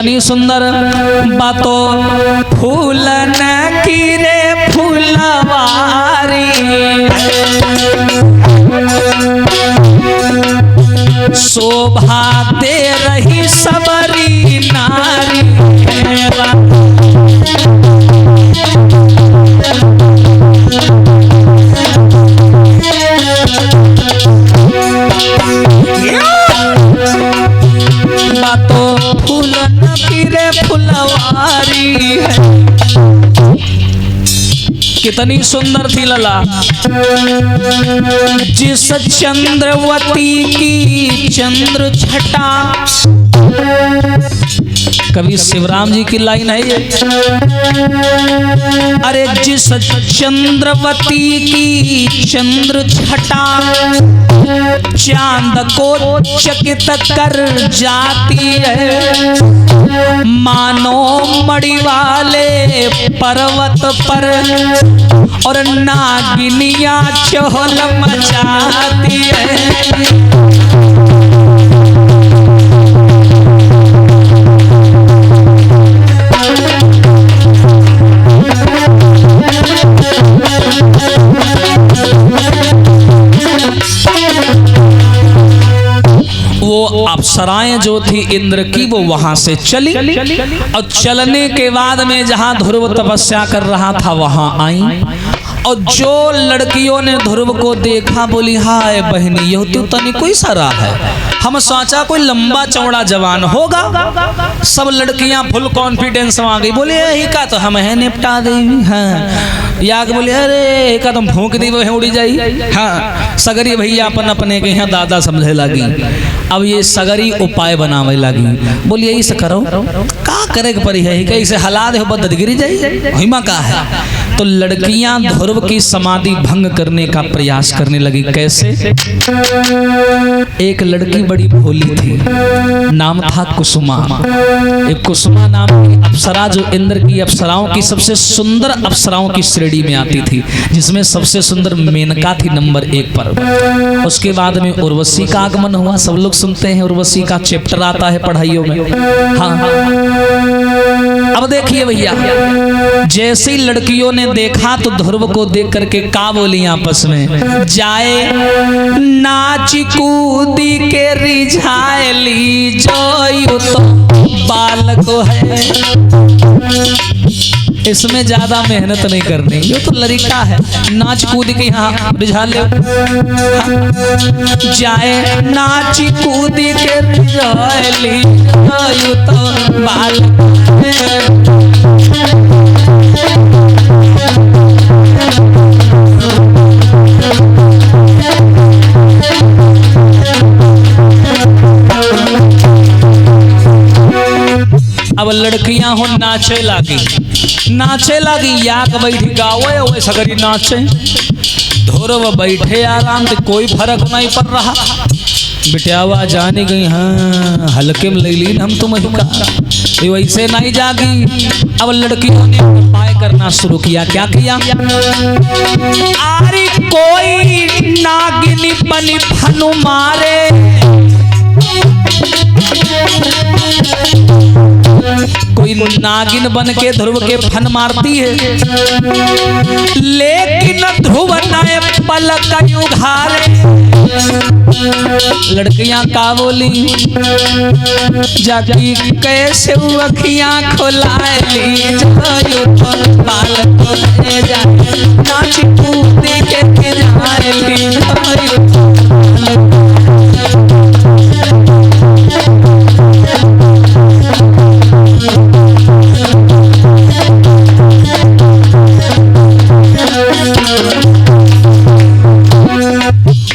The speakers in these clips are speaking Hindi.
इतनी सुंदर बातों फूलन की रे फूलवारी शोभा दे रही सबरी नारी बातों फूलन की रे फुलवारी है। कितनी सुंदर थी लला जिस चंद्रवती की चंद्र छटा। कवि शिवराम जी की लाइन है ये। अरे जिस चंद्रवती की चंद्र छटा चांद को चकित कर जाती है मानो मणि वाले पर्वत पर और नागिनियां चहल मचाती है। वो अप्सराएं जो थी इंद्र की वो वहां से चली और चलने के बाद में जहां ध्रुव तपस्या कर रहा था वहां आई और जो लड़कियों ने ध्रुव को देखा बोली हाय बहनी यह तो तनी कोई सारा है। हम सोचा कोई लंबा चौड़ा जवान होगा। सब लड़कियां फुल कॉन्फिडेंस में आ गई बोले यही का तो हम है निपटा दे। हाँ या बोले अरे का तुम फूंक दी वो उड़ी जाई। हाँ सगरी भैया अपन अपने के यहाँ दादा समझे लगी। अब ये सगरी उपाय बनावे लगी बोली यही से करो का करे के परी है कैसे हला दे बद गिरी जाई हिमा का है। तो लड़कियां ध्रुव की समाधि भंग करने का प्रयास करने लगी। कैसे? एक लड़की बड़ी भोली थी नाम था कुसुमा। एक कुसुमा नाम की अप्सरा जो इंद्र की अप्सराओं की सबसे सुंदर अप्सराओं की श्रेणी में आती थी जिसमें सबसे सुंदर मेनका थी नंबर 1 पर। उसके बाद में उर्वशी का आगमन हुआ। सब लोग सुनते हैं उर्वशी का चैप्टर आता है पढ़ाइयों में। हाँ अब देखिए भैया जैसी लड़कियों ने देखा तो ध्रुव को देख करके का बोली आपस में जाए नाच कूदी के रिझाए ली जो तो बाल को है। इसमें ज्यादा मेहनत नहीं करनी ये तो लड़का है नाच कूद के यहाँ रिझा ले। जाए नाच कूद के रिझा ली जो तो बाल अब लड़कियां हो नाचे लागी याक बैठ गावे ओए सगरी नाचे। ध्रुव बैठे आराम से कोई फर्क नहीं पड़ रहा। बिटियावा जाने गई हाँ हल्के में ले ली हम तुम का वैसे नहीं जागी। अब लड़कियों ने उपाय करना शुरू किया। क्या किया? अरे कोई नागिनी बनी फनु मारे कोई नागिन बन के ध्रुव के फन मारती है लेकिन ध्रुव नए पलक उघारे। लड़कियां का बोली जाकी कैसे अखियां खोलाए ली बाल को ले जाए नाच कूद के जाए ली।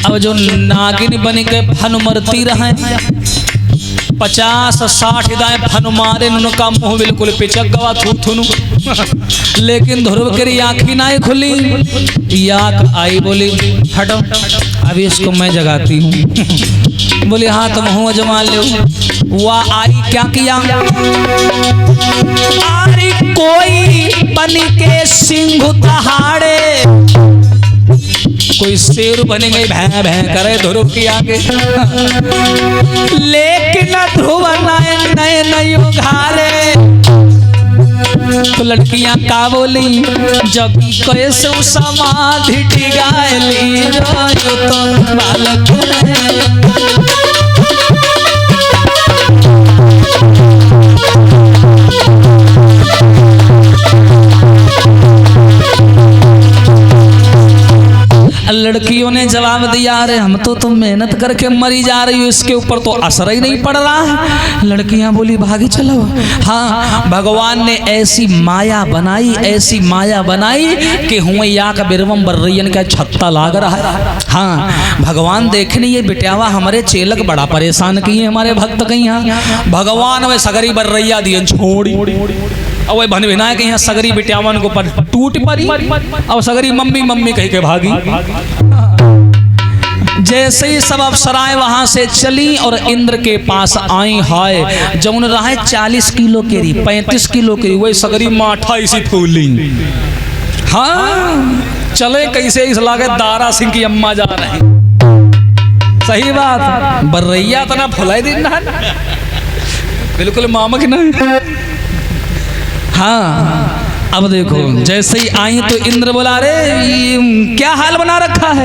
अब जो नागिन बन के फन मरती रहे 50-60 दाएं फन मारे उनका मुंह बिल्कुल पिचक गवा थू लेकिन ध्रुव की आँखी नहीं खुली। याक आई बोली हटो अभी इसको मैं जगाती हूँ। बोली हाँ तुम मुँह जमा लो। वह आई क्या किया? अरे कोई बन के सिंह दहाड़े कोई शेर बनेंगे भैं भैं करे ध्रुव की आगे। लेकिन ध्रुव नए नए उघारे तो लड़कियां का बोली जब कैसे समाधि टिगाली जो तो बालक लड़कियों ने जवाब दिया, अरे हम तो तुम मेहनत करके मरी जा रही हो, इसके ऊपर तो असर ही नहीं पड़ रहा है। लड़कियां बोली भागी चलो। हाँ, भगवान ने ऐसी माया बनाई कि हुए या का बिरवम बर्रैयन का छत्ता लाग रहा है। हाँ, भगवान देखने ये बिटियावा हमारे चेलक बड़ा परेशान किए हमारे भक्त कहीं। यहाँ भगवान वे सगरी बर्रैया दिए छोड़ी और वही बन बिना के यहाँ सगरी बिटियावन को पर टूट पड़ी और सगरी मम्मी मम्मी कह के भागी। जैसे ही सब अप्सराएं वहां से चली और इंद्र के पास आई, हाय जौन रहा 40 किलो केरी 35 किलो केरी वही सगरी माठा इसी फूली। हाँ, चले कैसे इस लागे दारा सिंह की अम्मा जा रहे। सही बात, बर्रैया तना फुलाई दिन बिल्कुल मामक नहीं। हाँ, अब देखो जैसे ही आई तो इंद्र बोला, अरे क्या हाल बना रखा है।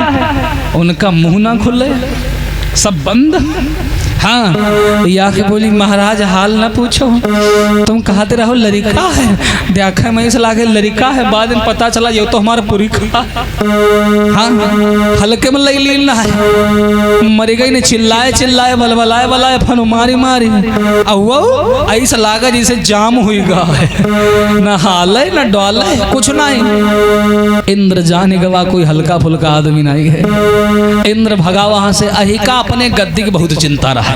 उनका मुंह ना खुले, सब बंद। हाँ, या के बोली महाराज हाल ना पूछो, तुम कहते रहो लड़का है, देखा मैं इस लागे लड़का है, बाद में पता चला ये तो हमारा पूरी खा। हाँ, हल्के में लई लीला है, मरी गई ने चिल्लाए बलबलाए फनु मारी वो ऐसा लागा जैसे जाम हुई गा है, न हाले न डोले कुछ नहीं। इंद्र जाने गवा कोई हल्का फुल्का आदमी नहीं है। इंद्र भगा वहां से। अहिका अपने गद्दी की बहुत चिंता रहा,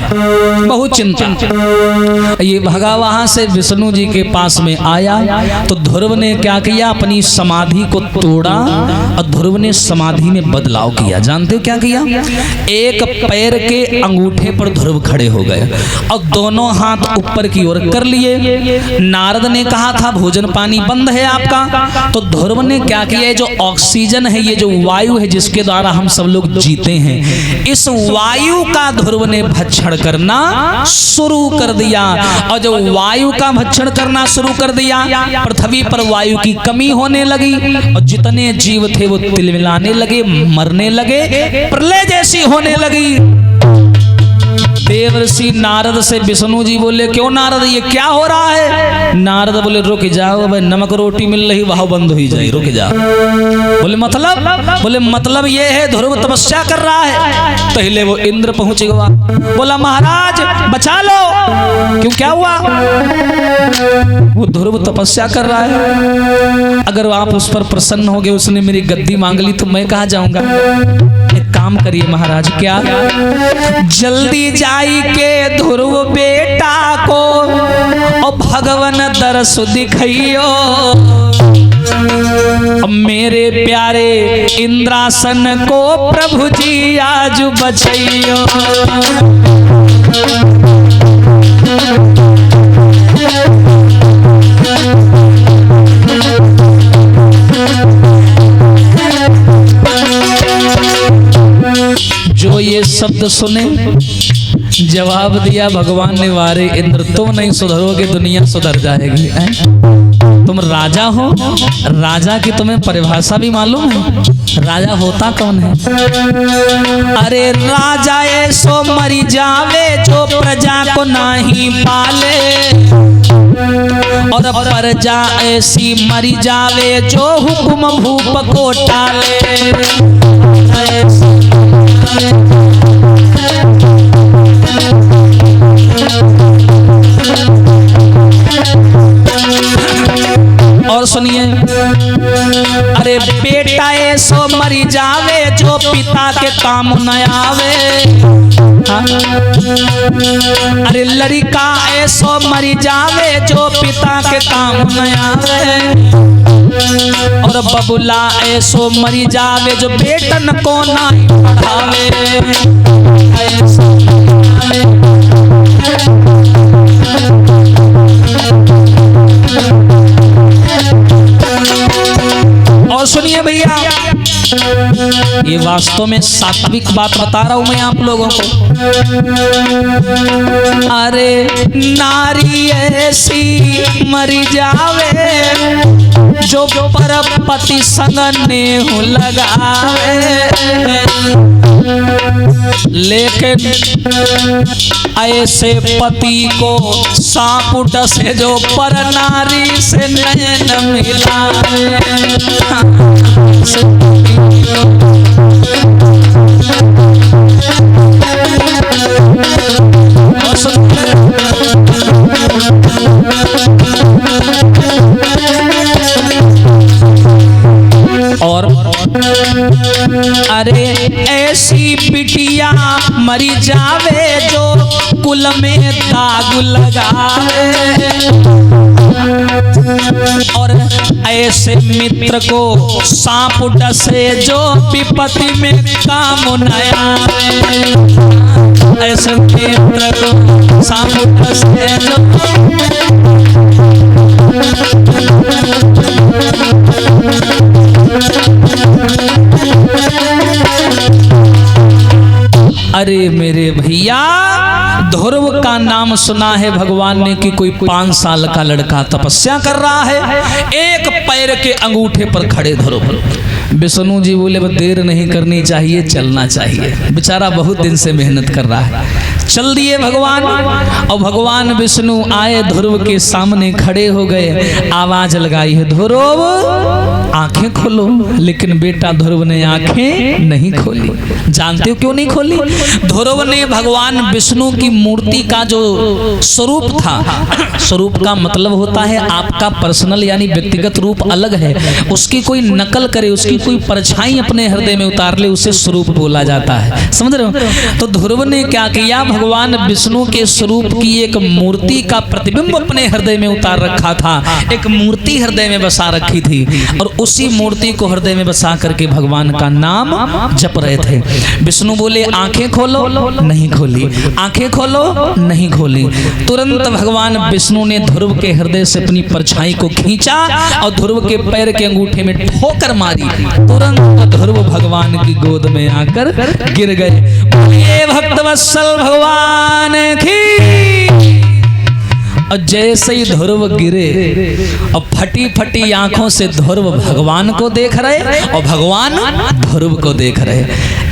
बहुत चिंता। ये भगा वहां से विष्णु जी के पास में आया तो ध्रुव ने क्या किया, अपनी समाधि को तोड़ा और ध्रुव ने समाधि में बदलाव किया। जानते हो क्या किया? एक पैर के अंगूठे पर ध्रुव खड़े हो गए और दोनों हाथ ऊपर की ओर कर लिए। नारद ने कहा था भोजन पानी बंद है आपका, तो ध्रुव ने क्या किया, जो ऑक्सीजन है, ये जो वायु है जिसके द्वारा हम सब लोग जीते हैं, इस वायु का ध्रुव ने भक्षण करना शुरू कर दिया। और जो वायु का भक्षण करना शुरू कर दिया, पृथ्वी पर वायु की कमी होने लगी और जितने जीव थे वो तिलमिलाने लगे, मरने लगे, प्रलय जैसी होने लगी। देवर्षि नारद से विष्णु जी बोले, क्यों नारद ये क्या हो रहा है? नारद बोले रुक जाओ भाई, नमक रोटी मिल रही वह बंद हो जाए, रुक जाओ। बोले मतलब ये है ध्रुव तपस्या कर रहा है। पहले वो इंद्र पहुंच गया, बोला महाराज बचा लो। क्यों, क्या हुआ? वो ध्रुव तपस्या कर रहा है, अगर आप उस पर प्रसन्न हो गए, उसने मेरी गद्दी मांग ली तो मैं कहाँ जाऊंगा। एक काम करिए महाराज, क्या जल्दी जाई के ध्रुव बेटा को और भगवान दरस दिखइयो, मेरे प्यारे इंद्रासन को प्रभु जी आज बचइयो। जो ये शब्द सुने जवाब दिया भगवान ने, वारे इंद्र तुम नहीं सुधरोगे दुनिया सुधर जाएगी। तुम राजा हो, राजा की तुम्हें परिभाषा भी मालूम है? राजा होता कौन है? अरे राजा ऐसो मरी जावे जो प्रजा को नहीं पाले, और प्रजा ऐसी मरी जावे जो हुक्म भूप को टाले। और सुनिए, अरे बेटा ऐसो मरी जावे जो पिता के काम न आवे। हाँ? अरे लड़का ऐसो मरी जावे जो पिता के काम न आवे, और बबुला ऐसो मरी जावे जो बेटन को ना पढ़ावे। और सुनिए भैया, ये वास्तव में सात्विक बात बता रहा हूं मैं आप लोगों को। अरे नारी ऐसी मरी जावे जो पर पति संग नेह लगावे, लेकिन ऐसे पति को सांप डसे जो पर नारी से नयन मिलावे। और अरे ऐसी बिटिया मरी जावे जो कुल में दाग लगावे, और ऐसे मित्र को सांप डसे जो विपत्ति में काम न आवे। ऐसे मित्र को सांप डसे जो अरे मेरे भैया, ध्रुव का नाम सुना है भगवान ने कि कोई 5 साल का लड़का तपस्या कर रहा है, एक पैर के अंगूठे पर खड़े ध्रुव। विष्णु जी बोले देर नहीं करनी चाहिए, चलना चाहिए। बेचारा बहुत दिन से मेहनत कर रहा है। चल दिए भगवान, और भगवान विष्णु आए ध्रुव के सामने खड़े हो गए, आवाज लगाई है ध्रुव आंखें खोलो। लेकिन बेटा ध्रुव ने आंखें नहीं खोली। जानते हो क्यों नहीं खोली? ध्रुव ने भगवान विष्णु की मूर्ति का जो स्वरूप था, स्वरूप का मतलब होता है आपका पर्सनल यानी व्यक्तिगत रूप अलग है, उसकी कोई नकल करे, उसकी कोई परछाई अपने हृदय में उतार ले, उसे स्वरूप बोला जाता है। समझ रहे हो? तो ध्रुव ने क्या किया, भगवान विष्णु के स्वरूप की एक मूर्ति का प्रतिबिंब अपने हृदय में उतार रखा था। एक मूर्ति हृदय में बसा रखी थी, और उसी मूर्ति को हृदय में बसा करके भगवान का नाम जप रहे थे। विष्णु बोले आंखें खोलो, नहीं खोली। आंखें खोलो, नहीं खोली। तुरंत भगवान विष्णु ने ध्रुव के हृदय से अपनी परछाई को खींचा और ध्रुव के पैर के अंगूठे में ठोकर मारी। तुरंत ध्रुव भगवान की गोद में आकर गिर गए। बोलिए भक्तवत्सल भगवान की। और जैसे ही ध्रुव गिरे और फटी फटी आंखों से ध्रुव भगवान को देख रहे और भगवान ध्रुव को देख रहे,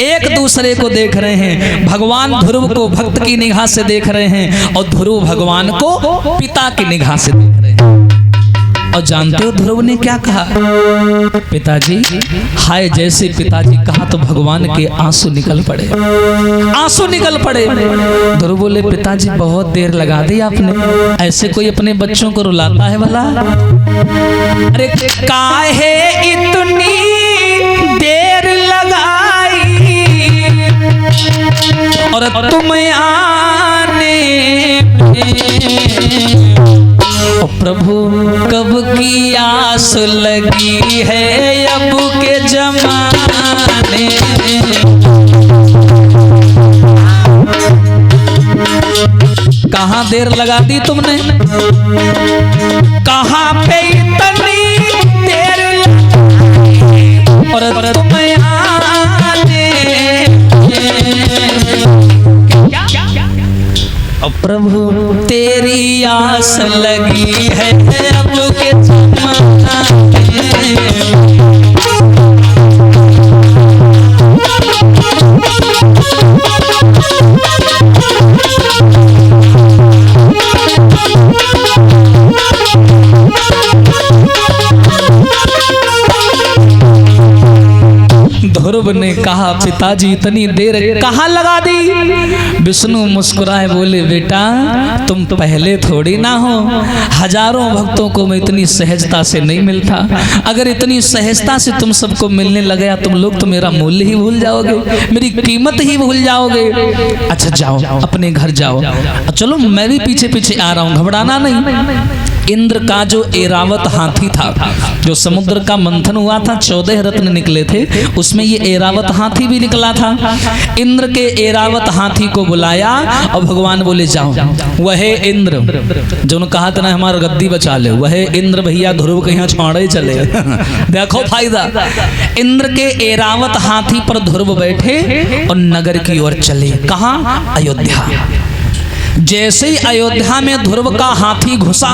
एक दूसरे को देख रहे हैं। भगवान ध्रुव को भक्त की निगाह से देख रहे हैं और ध्रुव भगवान को पिता की निगाह से देख रहे हैं। और जानते हो ध्रुव ने क्या कहा? पिताजी हाय। जैसे पिताजी कहा तो भगवान के आंसू निकल पड़े, आंसू निकल पड़े। ध्रुव बोले पिताजी बहुत देर लगा दी आपने, ऐसे कोई अपने बच्चों को रुलाता है भला? अरे काहे इतनी देर लगाई और तुम आने ओ प्रभु कब की आस लगी है अब के जमाने। कहाँ देर लगा दी तुमने, कहाँ पे इतनी देर और तुम आने। प्रभु तेरी आस लगी है अब के जमाने। ध्रुव ने कहा पिताजी इतनी देर कहाँ लगा दी? विष्णु मुस्कुराए बोले बेटा तुम पहले थोड़ी ना हो, हजारों भक्तों को मैं इतनी सहजता से नहीं मिलता। अगर इतनी सहजता से तुम सबको मिलने लग गया तुम लोग तो मेरा मूल्य ही भूल जाओगे, मेरी कीमत ही भूल जाओगे। अच्छा जाओ अपने घर जाओ, चलो मैं भी पीछे पीछे आ रहा हूँ, घबराना नहीं। इंद्र का जो एरावत हाथी था, जो समुद्र का मंथन हुआ था 14 रत्न निकले थे, उसमें ये एरावत हाथी भी निकला था। इंद्र के एरावत हाथी को बुलाया और भगवान बोले जाओ, वह इंद्र जो ने कहा था ना हमारा गद्दी बचा ले, वह इंद्र भैया ध्रुव के यहाँ छोड़े चले देखो फायदा। इंद्र के एरावत हाथी पर ध्रुव बैठे और नगर की ओर चले। कहाँ? अयोध्या। जैसे ही अयोध्या में ध्रुव का हाथी घुसा,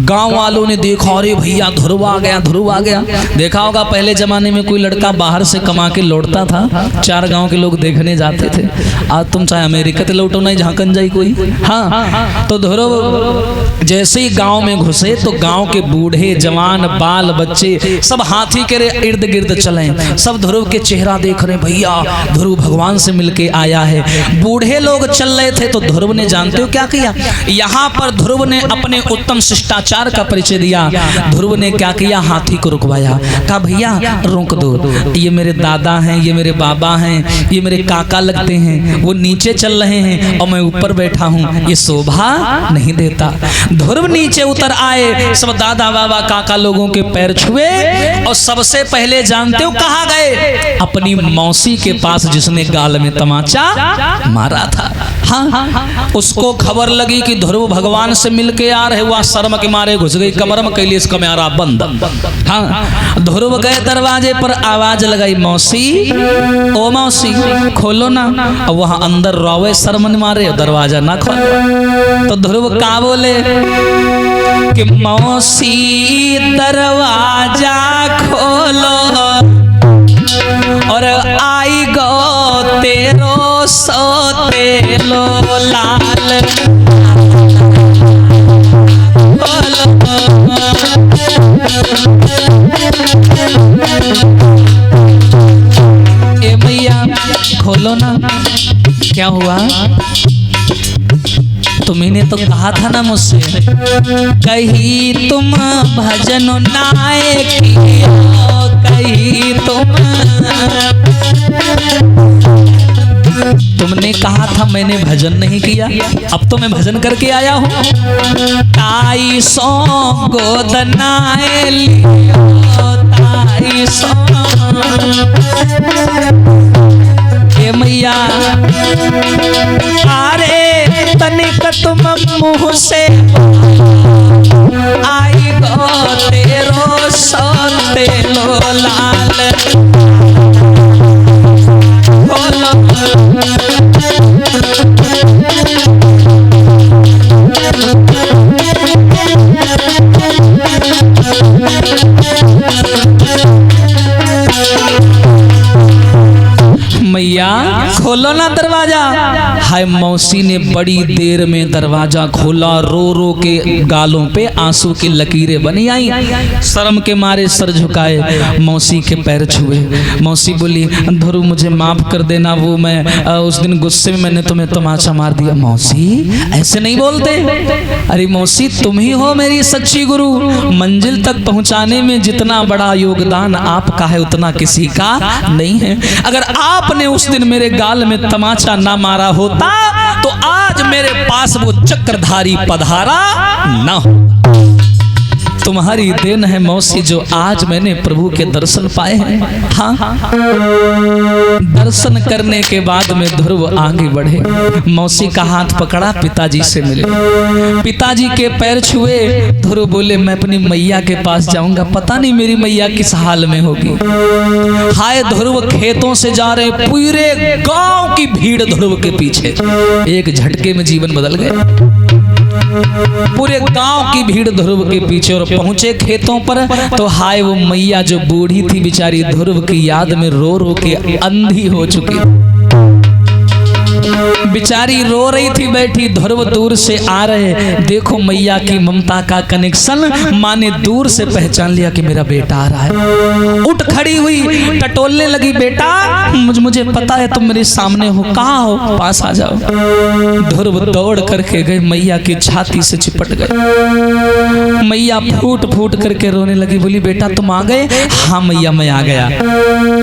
गांव वालों ने देखा, अरे भैया ध्रुव आ गया, ध्रुव आ गया। देखा होगा पहले जमाने में कोई लड़का बाहर से कमा के लौटता था, 4 गांव के लोग देखने जाते थे। आज तुम चाहे अमेरिका से लौटो नहीं, झांकन जाई कोई। हाँ, तो ध्रुव जैसे ही गांव में घुसे तो गांव के बूढ़े जवान बाल बच्चे सब हाथी के इर्द गिर्द चले, सब ध्रुव के चेहरा देख रहे, भैया ध्रुव भगवान से मिलके आया है। बूढ़े लोग चल रहे थे तो ध्रुव ने, जानते हो क्या किया? यहाँ पर ध्रुव ने अपने उत्तम शिष्टाचार का परिचय दिया। ध्रुव ने क्या किया? हाथी को रुकवाया, कहा भैया रोक दो, ये मेरे दादा हैं, ये मेरे बाबा हैं, ये मेरे काका लगते हैं, वो नीचे चल रहे हैं और मैं ऊपर बैठा हूँ, ये शोभा नहीं देता। ध्रुव नीचे उतर आए, सब दादा बाबा काका लोगों के पैर छुए और सबसे पहले जानते हो कहाँ गए? अपनी मौसी के पास जिसने गाल में तमाचा मारा था। हाँ, उसको खबर लगी कि ध्रुव भगवान से मिलके आ रहे, हुआ शर्म के मारे घुस गई कमर में, कैली इसका म्यारा बंद। हाँ, ध्रुव गए दरवाजे पर, आवाज लगाई, मौसी ओ मौसी खोलो ना। और वहां अंदर रोवे शर्म मारे, दरवाजा ना खोलो। तो ध्रुव का बोले कि मौसी दरवाजा खोलो और आई गो तेरो सोते लो लाल। ए भैया खोलो ना, क्या हुआ? तुमने तो कहा था ना मुझसे, कहीं तुम भजन नाय किया, कहीं तुमने कहा था, मैंने भजन नहीं किया, अब तो मैं भजन करके आया हूँ। ताई सो गोदनाए लियो, ताई सो ए मैया, अरे तनिक तुम मुँह से आई गो तेरो सोते लो लाल। मैया खोलो ना दरवाजा। हाय मौसी ने बड़ी देर में दरवाजा खोला, रो रो के गालों पे आंसू की लकीरें बनी आई। शर्म के मारे सर झुकाए, मौसी के पैर छुए। मौसी बोली, ध्रुव मुझे माफ कर देना, वो मैं उस दिन गुस्से में मैंने तुम्हें तमाचा मार दिया। मौसी ऐसे नहीं बोलते, अरे मौसी तुम ही हो मेरी सच्ची गुरु, मंजिल तक पहुंचाने में जितना बड़ा योगदान आपका है उतना किसी का नहीं है। अगर आपने उस दिन मेरे गाल में तमाचा ना मारा होता तो आज मेरे पास वो चक्रधारी पधारा ना होता। तुम्हारी देन है मौसी जो आज मैंने प्रभु के दर्शन पाए हैं। हाँ, दर्शन करने के बाद में ध्रुव आगे बढ़े, मौसी का हाथ पकड़ा, पिताजी से मिले, पिताजी के पैर छुए। ध्रुव बोले, मैं अपनी मैया के पास जाऊंगा, पता नहीं मेरी मैया किस हाल में होगी। हाय ध्रुव खेतों से जा रहे, पूरे गांव की भीड़ ध्रुव के पीछे, एक झटके में जीवन बदल गए। पूरे गांव की भीड़ ध्रुव के पीछे, और पहुंचे खेतों पर तो हाय वो मैया जो बूढ़ी थी बेचारी, ध्रुव की याद में रो रो के अंधी हो चुकी, बेचारी रो रही थी बैठी। ध्रुव दूर से आ रहे, देखो मैया की ममता का कनेक्शन, माँ ने दूर से पहचान लिया कि मेरा बेटा आ रहा है। उठ खड़ी हुई, टटोलने लगी, बेटा मुझे पता है तुम मेरे सामने हो, कहाँ हो, पास आ जाओ। ध्रुव दौड़ करके गए, मैया की छाती से चिपट गए। मैया फूट फूट करके रोने लगी, बोली बेटा तुम आ गए? हाँ मैया मैं आ गया।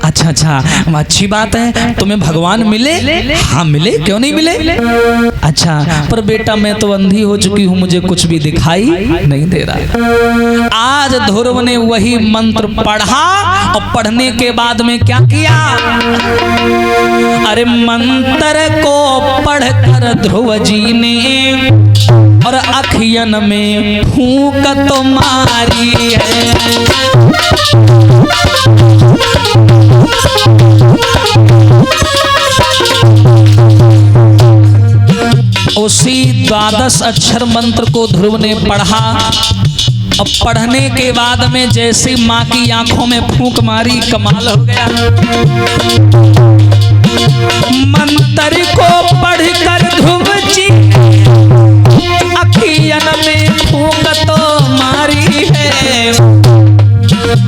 अच्छा अच्छी बात है, तुम्हें भगवान मिले? हाँ मिले मिले, क्यों नहीं मिले? अच्छा, पर बेटा मैं तो अंधी हो चुकी हूँ, मुझे कुछ भी दिखाई नहीं दे रहा। आज ध्रुव ने वही मंत्र पढ़ा और पढ़ने के बाद में क्या किया? अरे मंत्र को पढ़कर ध्रुव जी ने और अखियन में फूंक तो मारी है। उसी 12 अक्षर मंत्र को ध्रुव ने पढ़ा और पढ़ने के बाद में जैसे माँ की आंखों में फूंक मारी, कमाल हो गया। मंत्र को पढ़कर ध्रुव जी अखियन में फूंक तो मारी है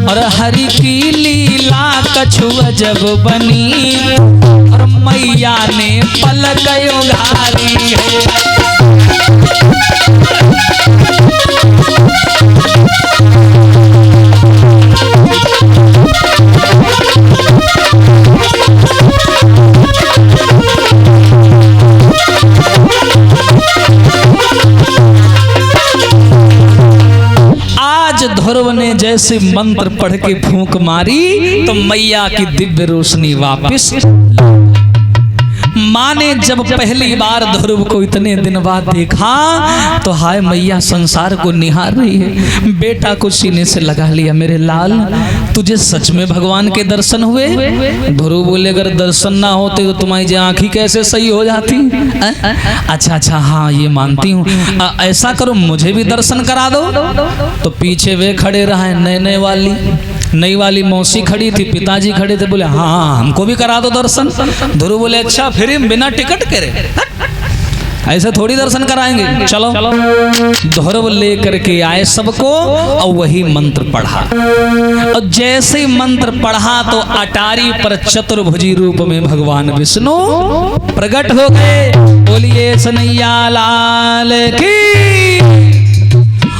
और हरि की लीला कछु अजब बनी और मैया ने पलक उघारी है। ध्रुव ने जैसे मंत्र पढ़ के फूंक मारी तो मैया की दिव्य रोशनी वापस। माँ ने जब पहली बार ध्रुव को इतने दिन बाद देखा तो हाय मैया संसार को निहार रही है। बेटा को सीने से लगा लिया, मेरे लाल तुझे सच में भगवान के दर्शन हुए? ध्रुव बोले अगर दर्शन ना होते तो तुम्हारी आंखें कैसे सही हो जाती? अच्छा अच्छा, हाँ ये मानती हूँ। ऐसा करो मुझे भी दर्शन करा दो। तो पीछे वे खड़े रहे, नई वाली मौसी खड़ी थी, पिताजी खड़े थे, बोले हाँ हमको भी करा दो दर्शन। ध्रुव बोले अच्छा फिर बिना टिकट करे ऐसे थोड़ी दर्शन कराएंगे, चलो। ध्रुव लेकर के आए सबको और वही मंत्र पढ़ा और जैसे मंत्र पढ़ा तो अटारी पर चतुर्भुजी रूप में भगवान विष्णु प्रकट हो गए। बोलिए सनैया लाल की।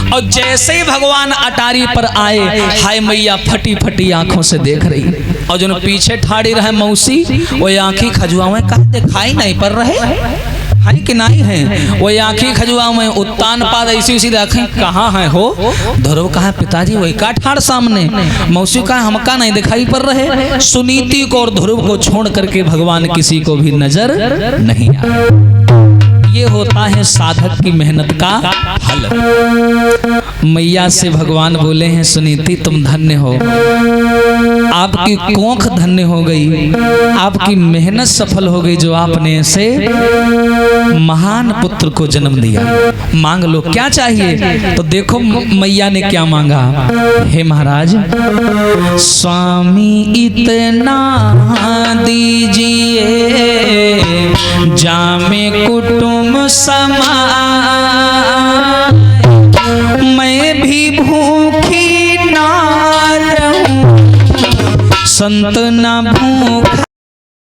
और जैसे ही भगवान अटारी पर आए, हाय मैया फटी फटी आंखों से देख रही और जो पीछे ठाड़ी रहे मौसी वो आंखें खजुआवे का दिखाई नहीं पड़ रहे हाय कि नहीं है। वो आंखें खजुआ में उत्तान पाद ऐसी उसी आंखें कहाँ है हो? ध्रुव कहा पिताजी वही का ठाड़ सामने, मौसी कहा हमका नहीं दिखाई पड़ रहे। सुनीति को और ध्रुव को छोड़ करके भगवान किसी को भी नजर नहीं आया। ये होता है साधक की मेहनत का फल। मैया से भगवान बोले हैं सुनीति तुम धन्य हो, आपकी कोख धन्य हो गई, आपकी मेहनत सफल हो गई जो आपने ऐसे महान पुत्र को जन्म दिया। मांग लो क्या चाहिए? तो देखो मैया ने क्या मांगा। हे महाराज स्वामी इतना दीजिए जामे कुटुंब समा, मैं भी भूखी ना रहूं संत न भूख